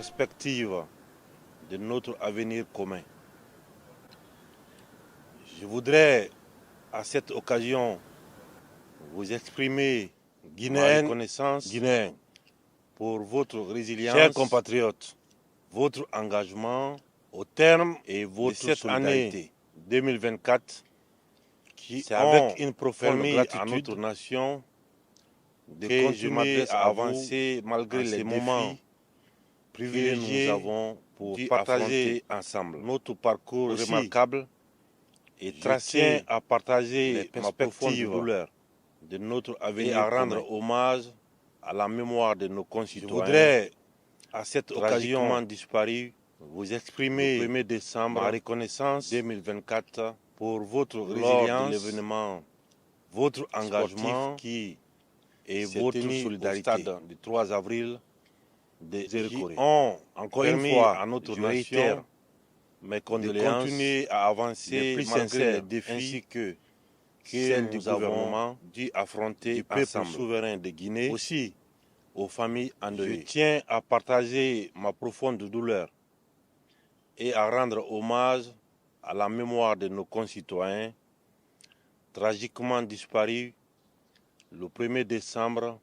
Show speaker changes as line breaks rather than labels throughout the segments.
perspective de notre avenir commun. Je voudrais à cette occasion vous exprimer ma reconnaissance pour votre résilience, chers compatriotes, votre engagement au terme et votre de cette année 2024 qui ont avec une profonde gratitude à notre nation de continuer à avancer malgré les moments privilégiés que nous avons pour partager ensemble notre parcours aussi remarquable et tracer à partager ma profonde douleur de notre avenir et à rendre hommage à la mémoire de nos concitoyens. Je voudrais à cette occasion disparue vous exprimer le 1er décembre ma reconnaissance 2024 pour votre résilience de l'événement, votre engagement qui et votre solidarité au stade du 3 avril des qui ont encore une fois à notre nation mes condoléances de continuer à avancer malgré les défis ainsi que celles du gouvernement dû affronter du peuple souverain de Guinée, aussi aux familles endeuillées. Je tiens à partager ma profonde douleur et à rendre hommage à la mémoire de nos concitoyens tragiquement disparus le 1er décembre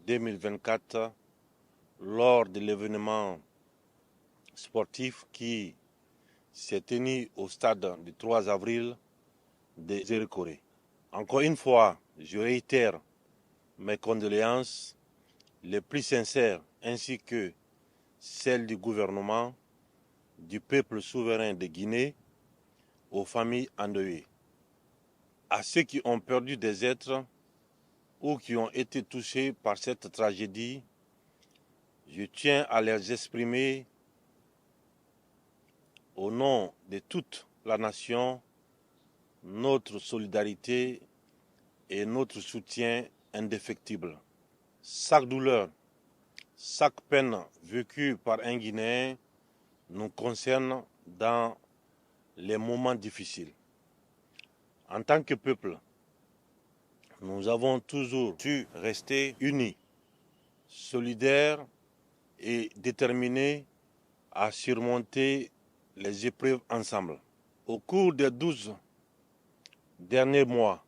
2024 lors de l'événement sportif qui s'est tenu au stade du 3 avril de Zérekoré. Encore une fois, je réitère mes condoléances les plus sincères ainsi que celles du gouvernement, du peuple souverain de Guinée, aux familles endeuillées. À ceux qui ont perdu des êtres ou qui ont été touchés par cette tragédie, je tiens à leur exprimer au nom de toute la nation notre solidarité et notre soutien indéfectible. Chaque douleur, chaque peine vécue par un Guinéen nous concerne dans les moments difficiles. En tant que peuple, nous avons toujours su rester unis, solidaires et déterminés à surmonter les épreuves ensemble. Au cours des 12 derniers mois,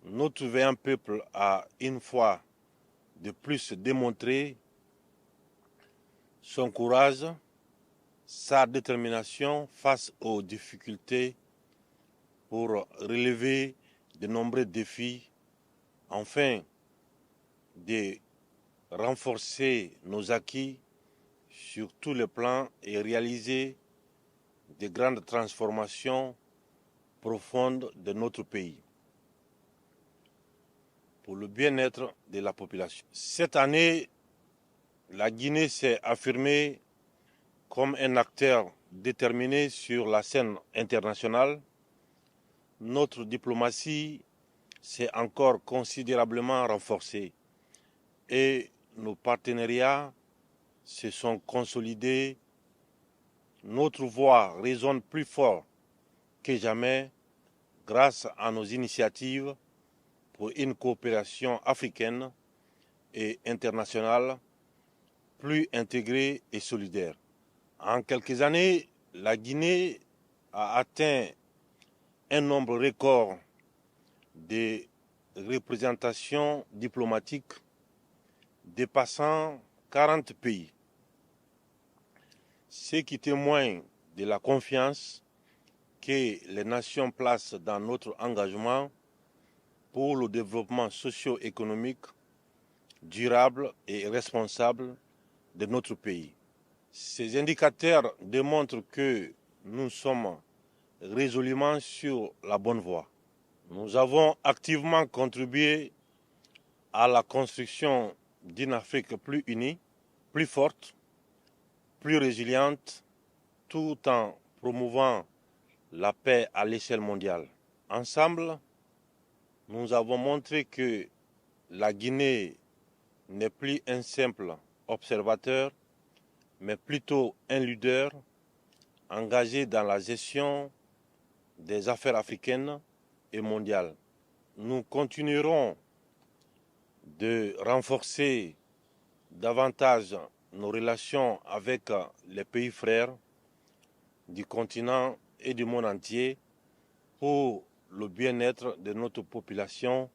notre vaillant peuple a une fois de plus démontré son courage, sa détermination face aux difficultés pour relever de nombreux défis, afin de renforcer nos acquis sur tous les plans et réaliser de grandes transformations profondes de notre pays pour le bien-être de la population. Cette année, la Guinée s'est affirmée comme un acteur déterminé sur la scène internationale. Notre diplomatie s'est encore considérablement renforcée et nos partenariats se sont consolidés. Notre voix résonne plus fort que jamais grâce à nos initiatives pour une coopération africaine et internationale plus intégrée et solidaire. En quelques années, la Guinée a atteint un nombre record de représentations diplomatiques dépassant 40 pays, ce qui témoigne de la confiance que les nations placent dans notre engagement pour le développement socio-économique durable et responsable de notre pays. Ces indicateurs démontrent que nous sommes résolument sur la bonne voie. Nous avons activement contribué à la construction d'une Afrique plus unie, plus forte, plus résiliente, tout en promouvant la paix à l'échelle mondiale. Ensemble, nous avons montré que la Guinée n'est plus un simple observateur, mais plutôt un leader engagé dans la gestion des affaires africaines et mondiales. Nous continuerons de renforcer davantage nos relations avec les pays frères du continent et du monde entier pour le bien-être de notre population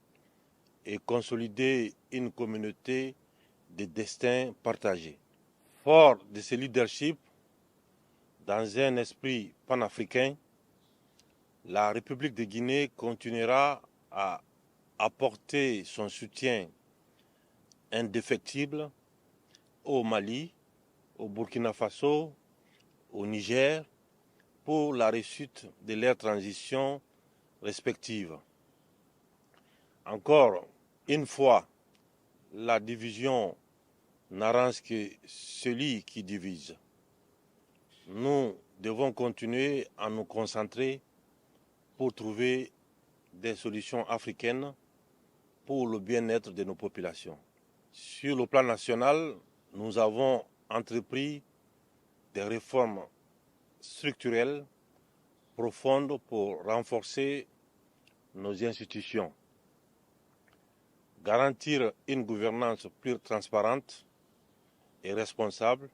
et consolider une communauté de destin partagé. Fort de ce leadership, dans un esprit panafricain, la République de Guinée continuera à apporter son soutien indéfectible au Mali, au Burkina Faso, au Niger, pour la réussite de leurs transitions respectives. Encore une fois, la division n'arrange que celui qui divise. Nous devons continuer à nous concentrer pour trouver des solutions africaines pour le bien-être de nos populations. Sur le plan national, nous avons entrepris des réformes structurelles profondes pour renforcer nos institutions, garantir une gouvernance plus transparente et responsable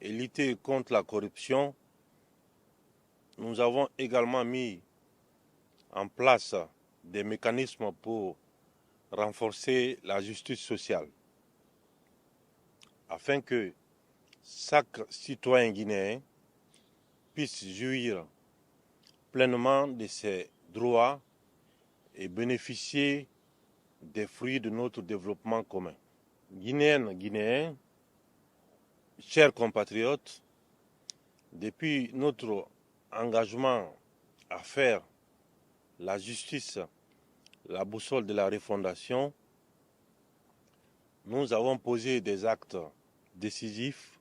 et lutter contre la corruption. Nous avons également mis en place des mécanismes pour renforcer la justice sociale, afin que chaque citoyen guinéen puisse jouir pleinement de ses droits et bénéficier des fruits de notre développement commun. Guinéennes, Guinéens, chers compatriotes, depuis notre engagement à faire la justice la boussole de la refondation, nous avons posé des actes décisifs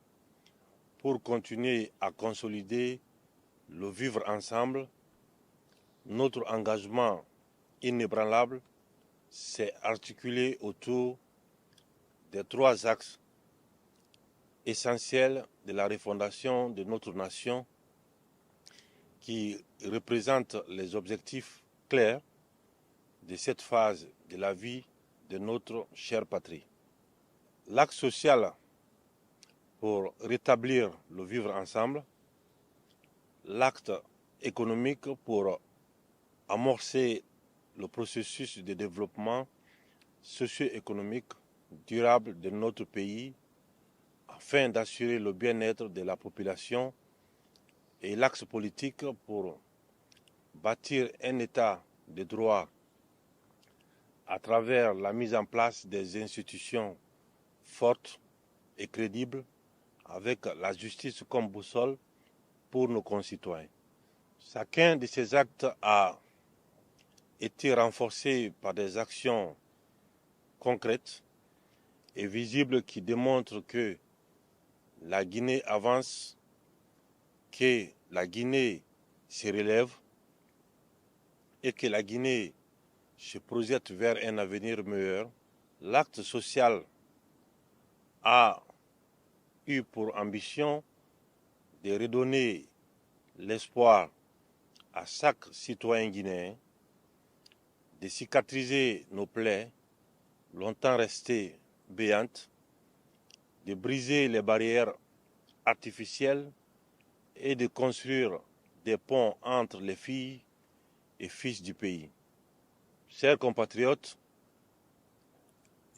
pour continuer à consolider le vivre ensemble. Notre engagement inébranlable s'est articulé autour des trois axes essentiels de la refondation de notre nation qui représentent les objectifs clairs de cette phase de la vie de notre chère patrie. L'axe social pour rétablir le vivre ensemble, l'acte économique pour amorcer le processus de développement socio-économique durable de notre pays afin d'assurer le bien-être de la population, et l'axe politique pour bâtir un état de droit à travers la mise en place des institutions fortes et crédibles avec la justice comme boussole pour nos concitoyens. Chacun de ces actes a été renforcé par des actions concrètes et visibles qui démontrent que la Guinée avance, que la Guinée se relève et que la Guinée se projette vers un avenir meilleur. L'acte social a eu pour ambition de redonner l'espoir à chaque citoyen guinéen, de cicatriser nos plaies longtemps restées béantes, de briser les barrières artificielles et de construire des ponts entre les filles et fils du pays. Chers compatriotes,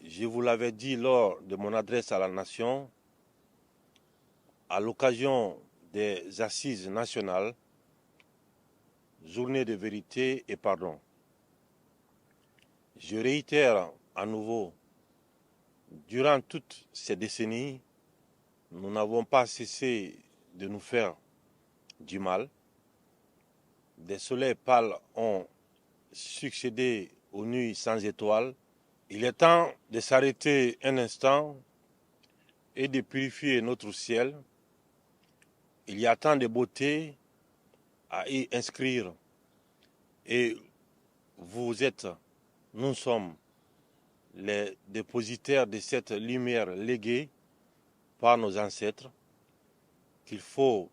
je vous l'avais dit lors de mon adresse à la nation, à l'occasion des assises nationales, journée de vérité et pardon. Je réitère à nouveau, durant toutes ces décennies, nous n'avons pas cessé de nous faire du mal. Des soleils pâles ont succédé aux nuits sans étoiles. Il est temps de s'arrêter un instant et de purifier notre ciel. Il y a tant de beauté à y inscrire et nous sommes les dépositaires de cette lumière léguée par nos ancêtres qu'il faut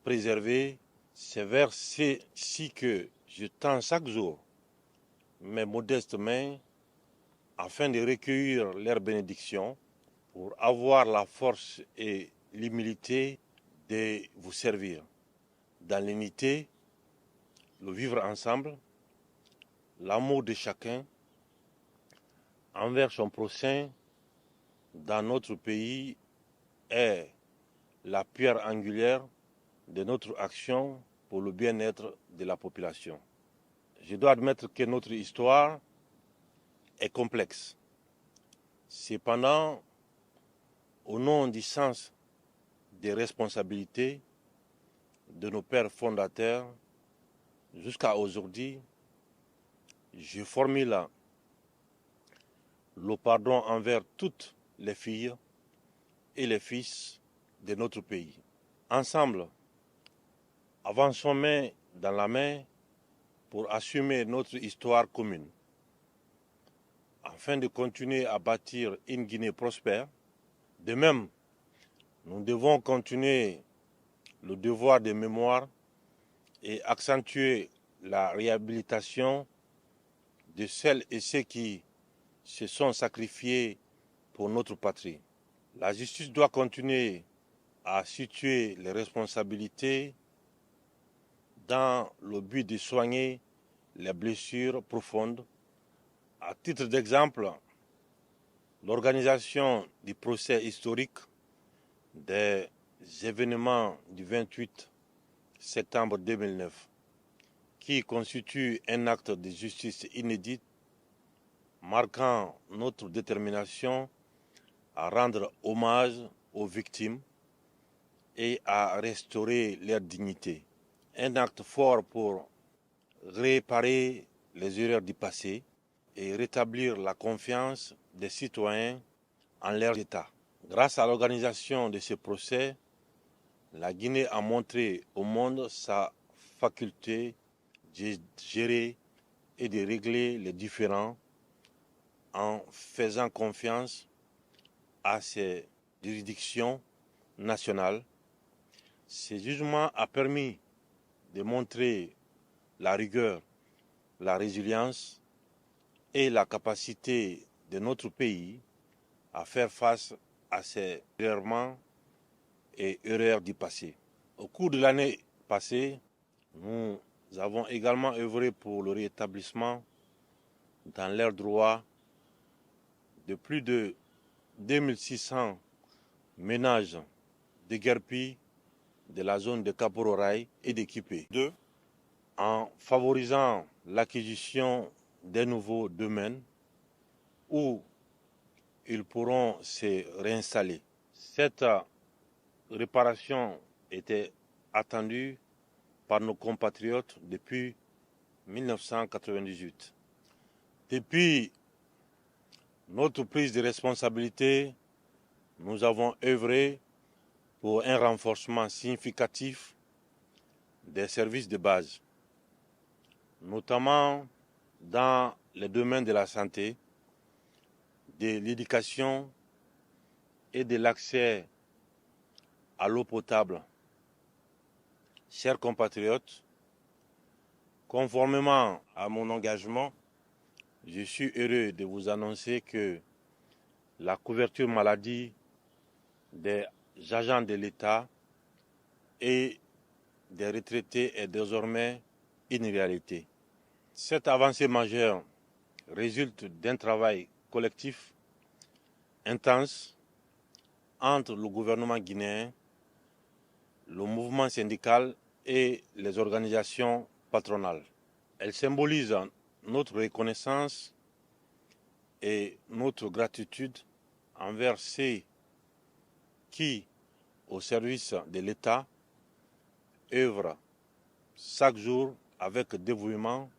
préserver. C'est vers ceci que je tends chaque jour mes modestes mains afin de recueillir leurs bénédictions pour avoir la force et l'humilité de vous servir dans l'unité, le vivre ensemble, l'amour de chacun envers son prochain dans notre pays est la pierre angulaire de notre action pour le bien-être de la population. Je dois admettre que notre histoire est complexe. Cependant, au nom du sens des responsabilités de nos pères fondateurs, jusqu'à aujourd'hui, je formule le pardon envers toutes les filles et les fils de notre pays. Ensemble, avançons main dans la main pour assumer notre histoire commune, afin de continuer à bâtir une Guinée prospère. De même, nous devons continuer le devoir de mémoire et accentuer la réhabilitation de celles et ceux qui se sont sacrifiés pour notre patrie. La justice doit continuer à situer les responsabilités dans le but de soigner les blessures profondes. À titre d'exemple, l'organisation du procès historique des événements du 28 septembre 2009, qui constitue un acte de justice inédit, marquant notre détermination à rendre hommage aux victimes et à restaurer leur dignité. Un acte fort pour réparer les erreurs du passé et rétablir la confiance des citoyens en leur État. Grâce à l'organisation de ce procès, la Guinée a montré au monde sa faculté de gérer et de régler les différends en faisant confiance à ses juridictions nationales. Ce jugement a permis de montrer la rigueur, la résilience et la capacité de notre pays à faire face à ces errements et erreurs du passé. Au cours de l'année passée, nous avons également œuvré pour le rétablissement dans leurs droits de plus de 2600 ménages déguerpis de la zone de Kapororaï et d'Équipé. Deux, en favorisant l'acquisition des nouveaux domaines où ils pourront se réinstaller. Cette réparation était attendue par nos compatriotes depuis 1998. Depuis notre prise de responsabilité, nous avons œuvré pour un renforcement significatif des services de base, notamment dans les domaines de la santé, de l'éducation et de l'accès à l'eau potable. Chers compatriotes, conformément à mon engagement, je suis heureux de vous annoncer que la couverture maladie des agents de l'État et des retraités est désormais une réalité. Cette avancée majeure résulte d'un travail collectif intense entre le gouvernement guinéen, le mouvement syndical et les organisations patronales. Elle symbolise notre reconnaissance et notre gratitude envers ceux qui, au service de l'État, œuvrent chaque jour avec dévouement,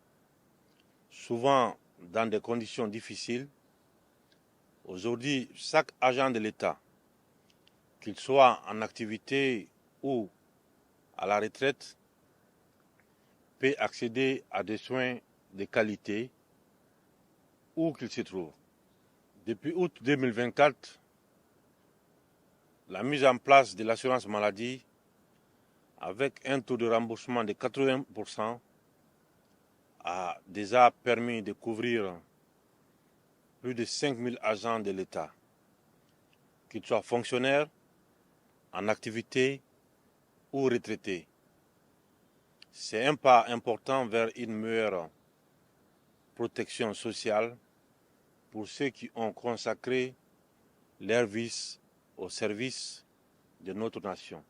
souvent dans des conditions difficiles. Aujourd'hui, chaque agent de l'État, qu'il soit en activité ou à la retraite, peut accéder à des soins de qualité où qu'il se trouve. Depuis août 2024, la mise en place de l'assurance maladie avec un taux de remboursement de 80% a déjà permis de couvrir plus de 5000 agents de l'État. qu'ils soient fonctionnaires, en activité ou retraités. C'est un pas important vers une meilleure protection sociale pour ceux qui ont consacré leur vie au service de notre nation.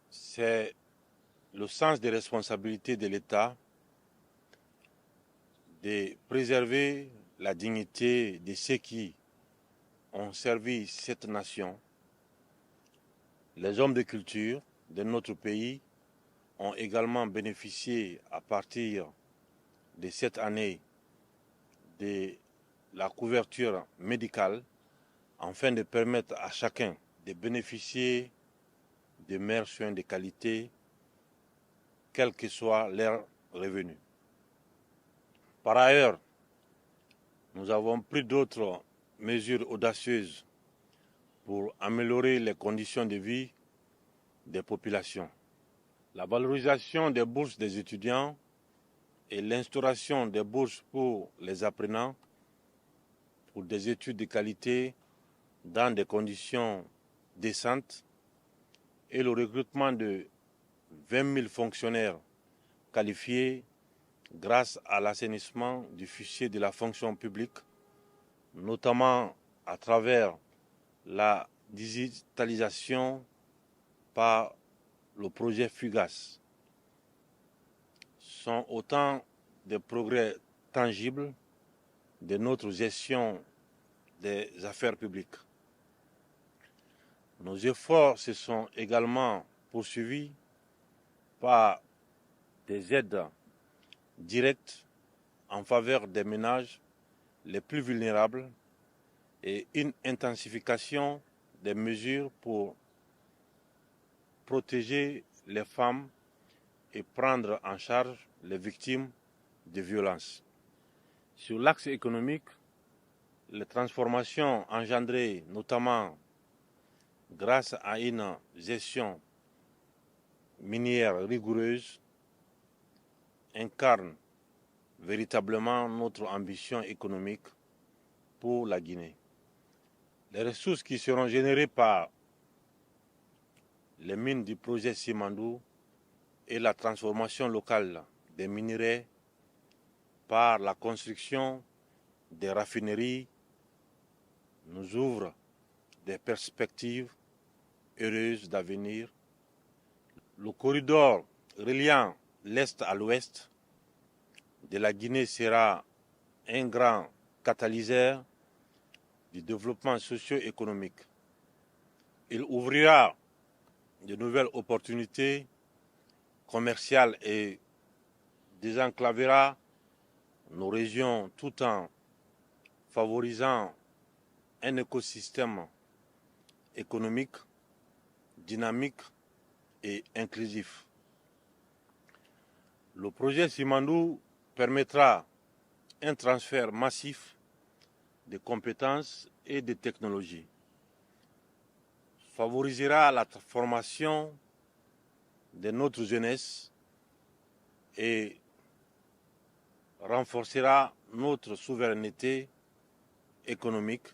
C'est le sens des responsabilités de l'État de préserver la dignité de ceux qui ont servi cette nation. Les hommes de culture de notre pays ont également bénéficié à partir de cette année de la couverture médicale afin de permettre à chacun de bénéficier de meilleurs soins de qualité, quel que soit leur revenu. Par ailleurs, nous avons pris d'autres mesures audacieuses pour améliorer les conditions de vie des populations. La valorisation des bourses des étudiants et l'instauration des bourses pour les apprenants pour des études de qualité dans des conditions décentes et le recrutement de 20 000 fonctionnaires qualifiés grâce à l'assainissement du fichier de la fonction publique, notamment à travers la digitalisation par le projet FUGAS, sont autant de progrès tangibles de notre gestion des affaires publiques. Nos efforts se sont également poursuivis par des aides directes en faveur des ménages les plus vulnérables et une intensification des mesures pour protéger les femmes et prendre en charge les victimes de violences. Sur l'axe économique, les transformations engendrées notamment grâce à une gestion minière rigoureuse incarnent véritablement notre ambition économique pour la Guinée. Les ressources qui seront générées par les mines du projet Simandou et la transformation locale des minerais par la construction des raffineries nous ouvrent des perspectives heureuses d'avenir. Le corridor reliant l'Est à l'Ouest de la Guinée sera un grand catalyseur du développement socio-économique. Il ouvrira de nouvelles opportunités commerciales et désenclavera nos régions tout en favorisant un écosystème économique dynamique et inclusif. Le projet Simandou permettra un transfert massif de compétences et de technologies, favorisera la formation de notre jeunesse et renforcera notre souveraineté économique.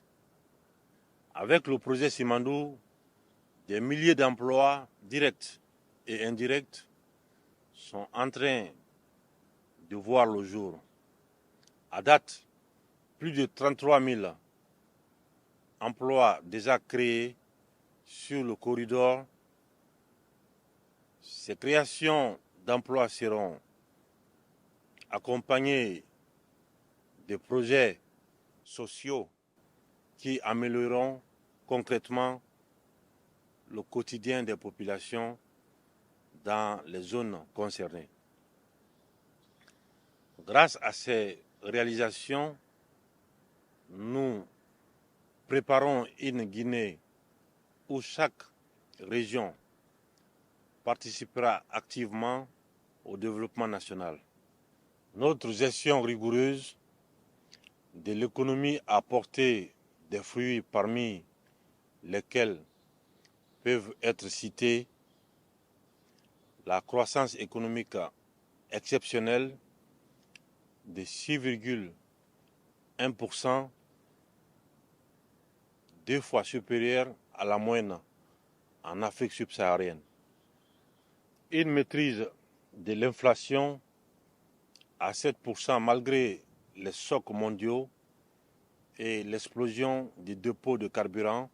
Avec le projet Simandou, des milliers d'emplois directs et indirects sont en train de voir le jour. À date, plus de 33 000 emplois déjà créés sur le corridor. Ces créations d'emplois seront accompagnées de projets sociaux qui amélioreront concrètement le quotidien des populations dans les zones concernées. Grâce à ces réalisations, nous préparons une Guinée où chaque région participera activement au développement national. Notre gestion rigoureuse de l'économie a porté des fruits parmi lesquels peuvent être cités la croissance économique exceptionnelle de 6,1% 2 fois supérieure à la moyenne en Afrique subsaharienne. Une maîtrise de l'inflation à 7% malgré les chocs mondiaux et l'explosion des dépôts de carburant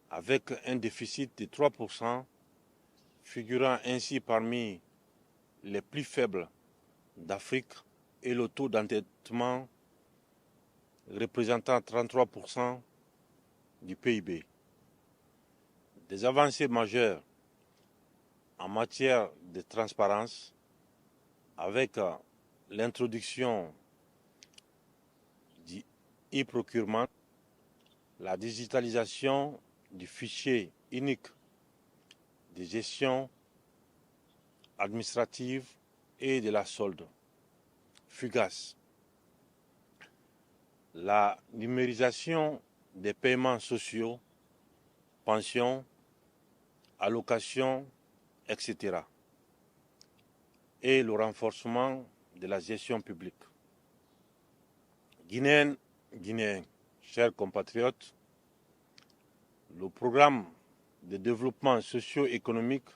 avec un déficit de 3%, figurant ainsi parmi les plus faibles d'Afrique et le taux d'endettement représentant 33% du PIB. Des avancées majeures en matière de transparence avec l'introduction du e-procurement, la digitalisation du fichier unique de gestion administrative et de la solde, FUGAS, la numérisation des paiements sociaux, pensions, allocations, etc. et le renforcement de la gestion publique. Guinéens, chers compatriotes, le programme de développement socio-économique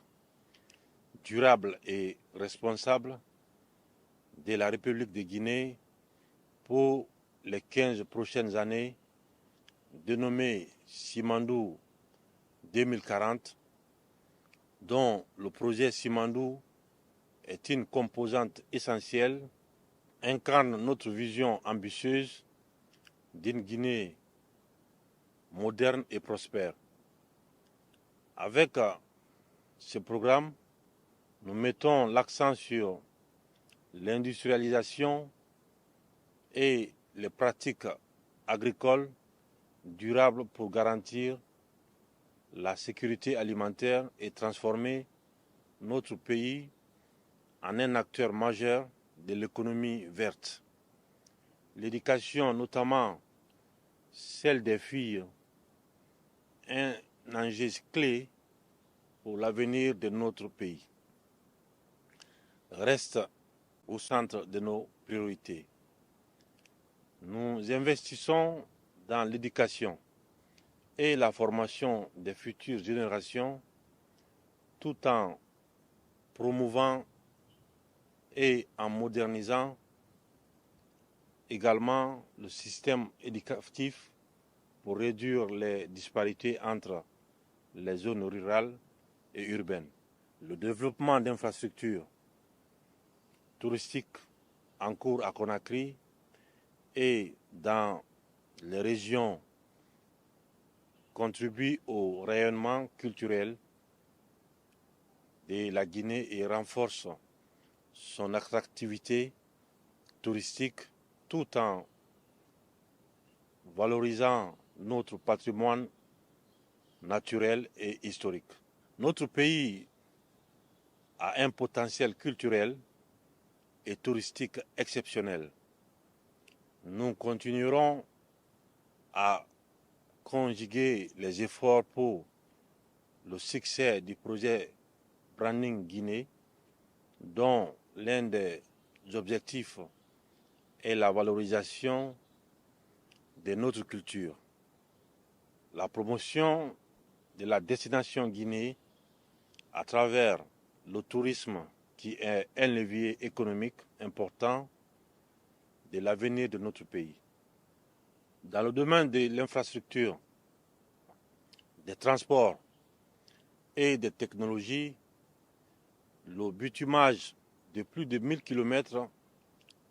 durable et responsable de la République de Guinée pour les 15 prochaines années, dénommé Simandou 2040, dont le projet Simandou est une composante essentielle, incarne notre vision ambitieuse d'une Guinée moderne et prospère. Avec ce programme, nous mettons l'accent sur l'industrialisation et les pratiques agricoles durables pour garantir la sécurité alimentaire et transformer notre pays en un acteur majeur de l'économie verte. L'éducation, notamment celle des filles, est un enjeu clé pour l'avenir de notre pays. Reste au centre de nos priorités. Nous investissons dans l'éducation et la formation des futures générations tout en promouvant et en modernisant également le système éducatif pour réduire les disparités entre les zones rurales et urbaines. Le développement d'infrastructures touristiques en cours à Conakry et dans les régions contribue au rayonnement culturel de la Guinée et renforce son attractivité touristique tout en valorisant notre patrimoine naturel et historique. Notre pays a un potentiel culturel et touristique exceptionnel. Nous continuerons à conjuguer les efforts pour le succès du projet Branding Guinée, dont l'un des objectifs est la valorisation de notre culture. La promotion de la destination Guinée à travers le tourisme qui est un levier économique important de l'avenir de notre pays. Dans le domaine de l'infrastructure, des transports et des technologies, le bitumage de plus de 1000 km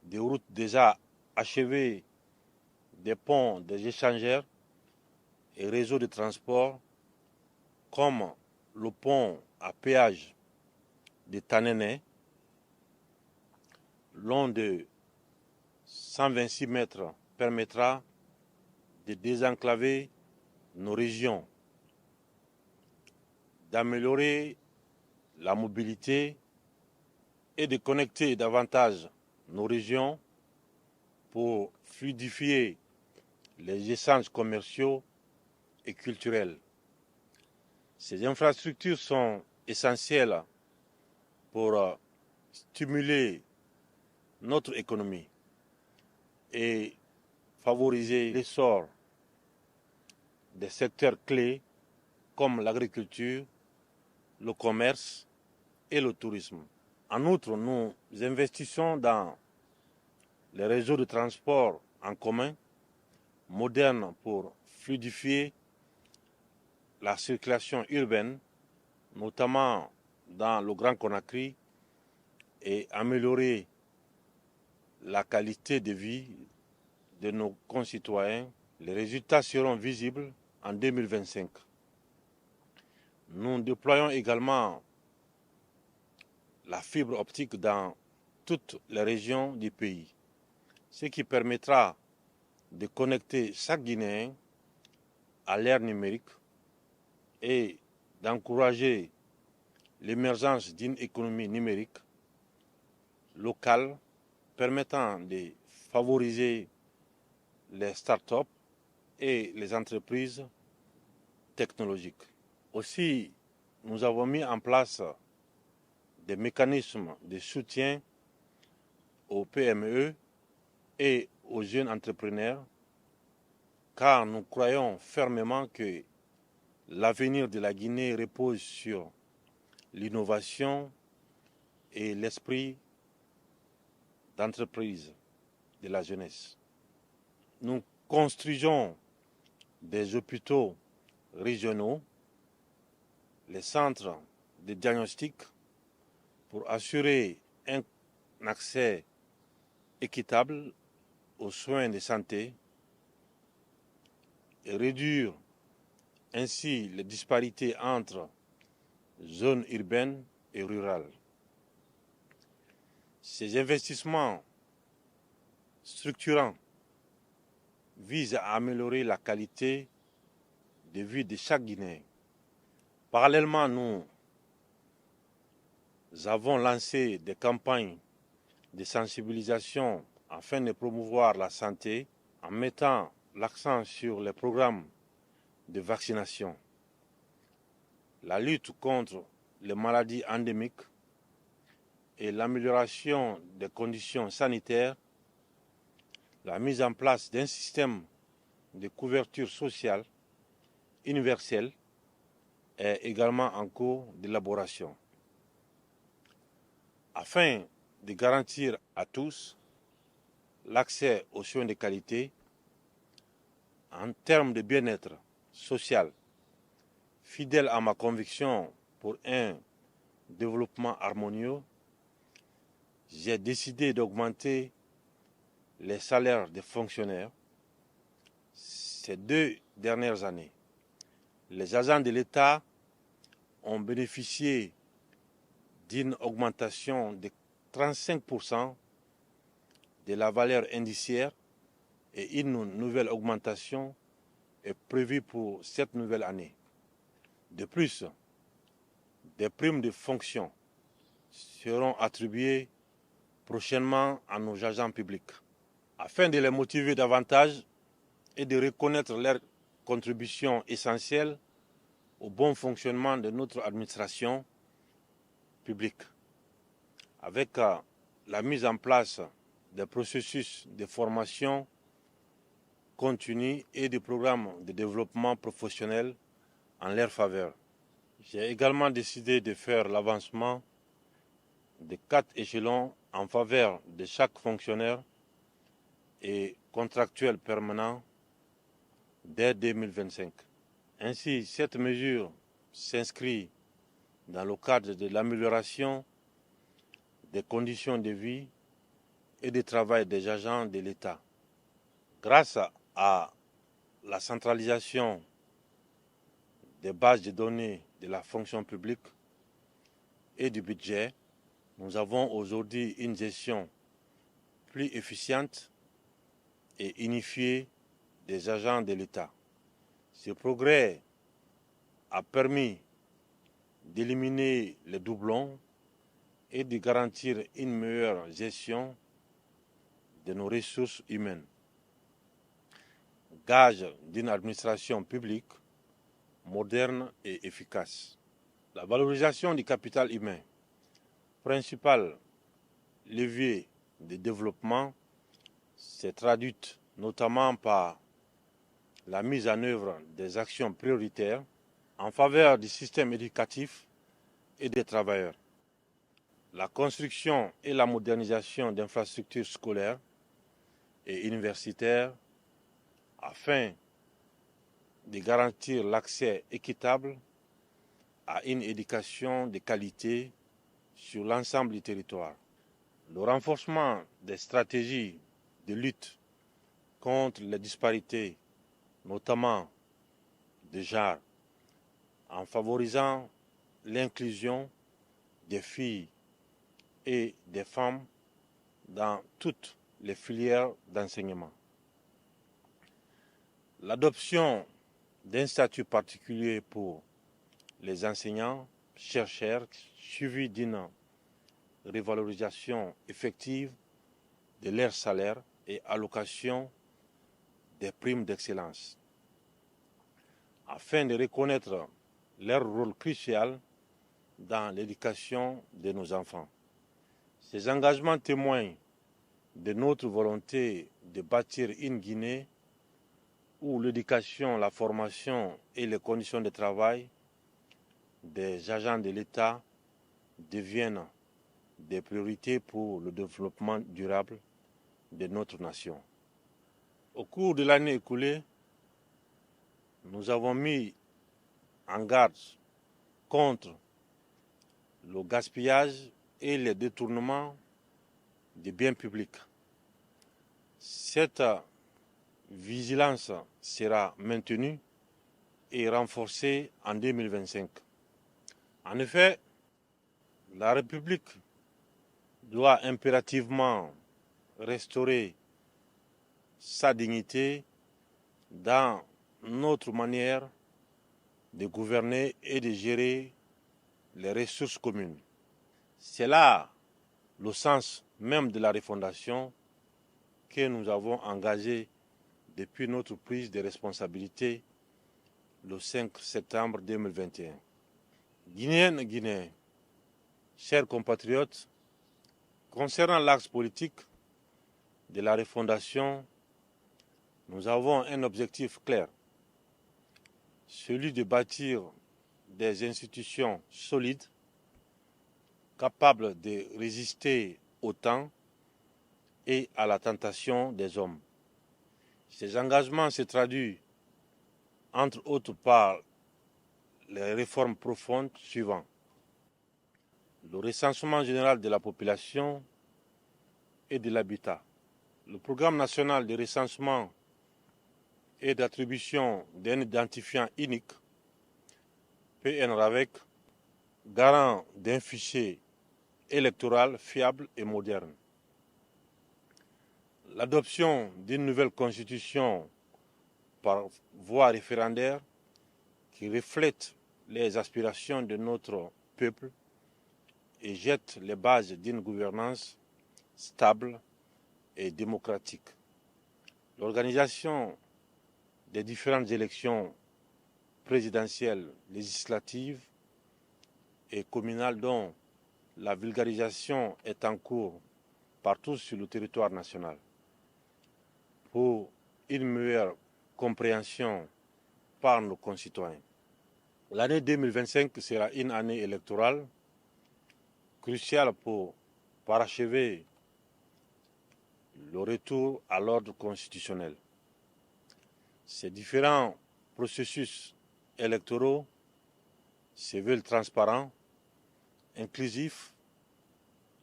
de routes déjà achevées, des ponts, des échangeurs et réseaux de transport comme le pont à péage de Tanene, long de 126 mètres, permettra de désenclaver nos régions, d'améliorer la mobilité et de connecter davantage nos régions pour fluidifier les échanges commerciaux et culturels. Ces infrastructures sont essentielles pour stimuler notre économie et favoriser l'essor des secteurs clés comme l'agriculture, le commerce et le tourisme. En outre, nous investissons dans les réseaux de transport en commun modernes pour fluidifier la circulation urbaine, notamment dans le Grand Conakry, et améliorer la qualité de vie de nos concitoyens. Les résultats seront visibles en 2025. Nous déployons également la fibre optique dans toutes les régions du pays, ce qui permettra de connecter chaque Guinéen à l'ère numérique et d'encourager l'émergence d'une économie numérique locale permettant de favoriser les start-up et les entreprises technologiques. Aussi, nous avons mis en place des mécanismes de soutien aux PME et aux jeunes entrepreneurs, car nous croyons fermement que l'avenir de la Guinée repose sur l'innovation et l'esprit d'entreprise de la jeunesse. Nous construisons des hôpitaux régionaux, les centres de diagnostic pour assurer un accès équitable aux soins de santé et réduire ainsi les disparités entre zones urbaines et rurales. Ces investissements structurants visent à améliorer la qualité de vie de chaque Guinéen. Parallèlement, nous avons lancé des campagnes de sensibilisation afin de promouvoir la santé en mettant l'accent sur les programmes de vaccination, la lutte contre les maladies endémiques et l'amélioration des conditions sanitaires. La mise en place d'un système de couverture sociale universelle est également en cours d'élaboration. Afin de garantir à tous l'accès aux soins de qualité en termes de bien-être social, fidèle à ma conviction pour un développement harmonieux, j'ai décidé d'augmenter les salaires des fonctionnaires ces 2 dernières années. Les agents de l'État ont bénéficié d'une augmentation de 35% de la valeur indiciaire et une nouvelle augmentation est prévue pour cette nouvelle année. De plus, des primes de fonction seront attribuées prochainement à nos agents publics. Afin de les motiver davantage et de reconnaître leur contribution essentielle au bon fonctionnement de notre administration publique, avec la mise en place des processus de formation continue et des programmes de développement professionnel en leur faveur. J'ai également décidé de faire l'avancement de 4 échelons en faveur de chaque fonctionnaire et contractuel permanent dès 2025. Ainsi, cette mesure s'inscrit dans le cadre de l'amélioration des conditions de vie et de travail des agents de l'État. Grâce à la centralisation des bases de données de la fonction publique et du budget, nous avons aujourd'hui une gestion plus efficiente et unifiée des agents de l'État. Ce progrès a permis d'éliminer les doublons et de garantir une meilleure gestion de nos ressources humaines, gage d'une administration publique moderne et efficace. La valorisation du capital humain, principal levier de développement, s'est traduite notamment par la mise en œuvre des actions prioritaires en faveur du système éducatif et des travailleurs, la construction et la modernisation d'infrastructures scolaires et universitaires afin de garantir l'accès équitable à une éducation de qualité sur l'ensemble du territoire. Le renforcement des stratégies de lutte contre les disparités, notamment de genre, en favorisant l'inclusion des filles et des femmes dans toutes les filières d'enseignement. L'adoption d'un statut particulier pour les enseignants, chercheurs, suivi d'une revalorisation effective de leur salaire et allocation des primes d'excellence, afin de reconnaître leur rôle crucial dans l'éducation de nos enfants. Ces engagements témoignent de notre volonté de bâtir une Guinée où l'éducation, la formation et les conditions de travail des agents de l'État deviennent des priorités pour le développement durable de notre nation. Au cours de l'année écoulée, nous avons mis en garde contre le gaspillage et les détournements des biens publics. Cette vigilance sera maintenue et renforcée en 2025. En effet, la République doit impérativement restaurer sa dignité dans notre manière de gouverner et de gérer les ressources communes. C'est là le sens même de la refondation que nous avons engagée depuis notre prise de responsabilité le 5 septembre 2021. Guinéennes et Guinéens, chers compatriotes, concernant l'axe politique de la refondation, nous avons un objectif clair, celui de bâtir des institutions solides, capables de résister au temps et à la tentation des hommes. Ces engagements se traduisent, entre autres, par les réformes profondes suivantes. Le recensement général de la population et de l'habitat. Le programme national de recensement et d'attribution d'un identifiant unique, PNRAVEC, garant d'un fichier électoral fiable et moderne. L'adoption d'une nouvelle constitution par voie référendaire qui reflète les aspirations de notre peuple et jette les bases d'une gouvernance stable et démocratique. L'organisation des différentes élections présidentielles, législatives et communales dont la vulgarisation est en cours partout sur le territoire national pour une meilleure compréhension par nos concitoyens. L'année 2025 sera une année électorale cruciale pour parachever le retour à l'ordre constitutionnel. Ces différents processus électoraux se veulent transparents, inclusifs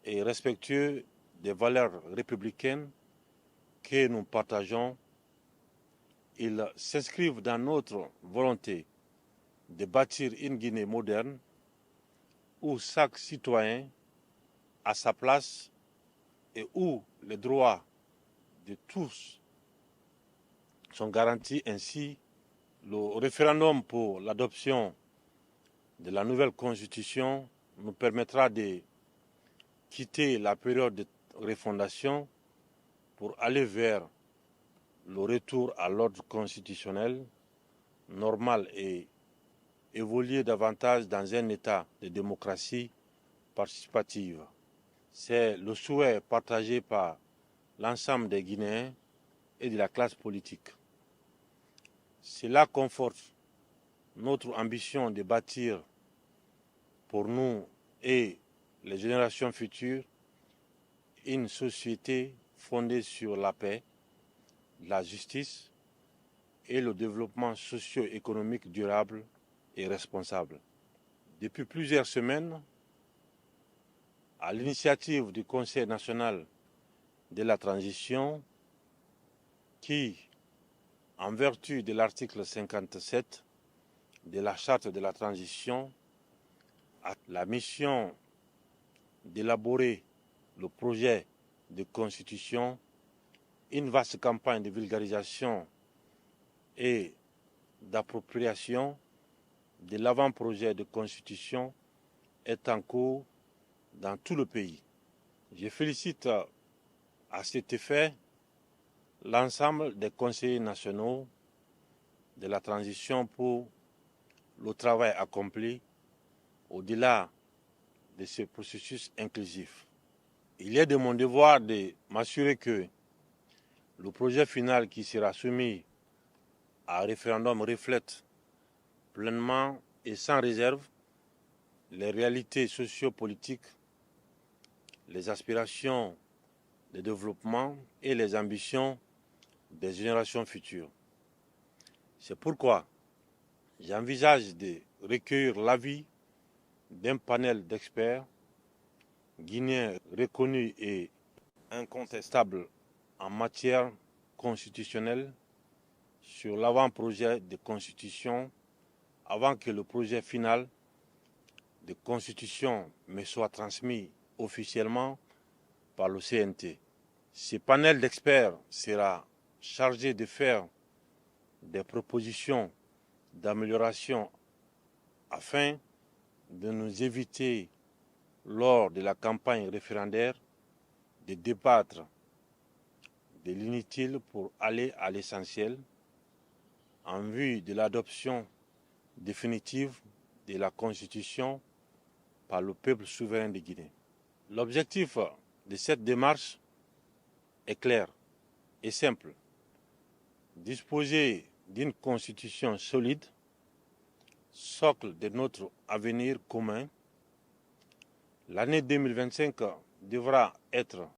et respectueux des valeurs républicaines que nous partageons. Ils s'inscrivent dans notre volonté de bâtir une Guinée moderne où chaque citoyen a sa place et où les droits de tous sont garantis. Ainsi, le référendum pour l'adoption de la nouvelle constitution nous permettra de quitter la période de refondation pour aller vers le retour à l'ordre constitutionnel normal et évoluer davantage dans un état de démocratie participative. C'est le souhait partagé par l'ensemble des Guinéens et de la classe politique. Cela conforte notre ambition de bâtir pour nous et les générations futures une société fondée sur la paix, la justice et le développement socio-économique durable et responsable. Depuis plusieurs semaines, à l'initiative du Conseil national de la transition, qui, en vertu de l'article 57 de la Charte de la transition, a la mission d'élaborer le projet de constitution, une vaste campagne de vulgarisation et d'appropriation de l'avant-projet de constitution est en cours dans tout le pays. Je félicite à cet effet l'ensemble des conseillers nationaux de la transition pour le travail accompli au-delà de ce processus inclusif. Il est de mon devoir de m'assurer que le projet final qui sera soumis à référendum reflète pleinement et sans réserve les réalités sociopolitiques, les aspirations de développement et les ambitions des générations futures. C'est pourquoi j'envisage de recueillir l'avis d'un panel d'experts guinéens reconnus et incontestables en matière constitutionnelle sur l'avant-projet de constitution avant que le projet final de constitution me soit transmis officiellement par le CNT. Ce panel d'experts sera chargé de faire des propositions d'amélioration afin de nous éviter, lors de la campagne référendaire, de débattre de l'inutile pour aller à l'essentiel en vue de l'adoption définitive de la Constitution par le peuple souverain de Guinée. L'objectif de cette démarche est clair et simple. Disposer d'une constitution solide, socle de notre avenir commun. L'année 2025 devra être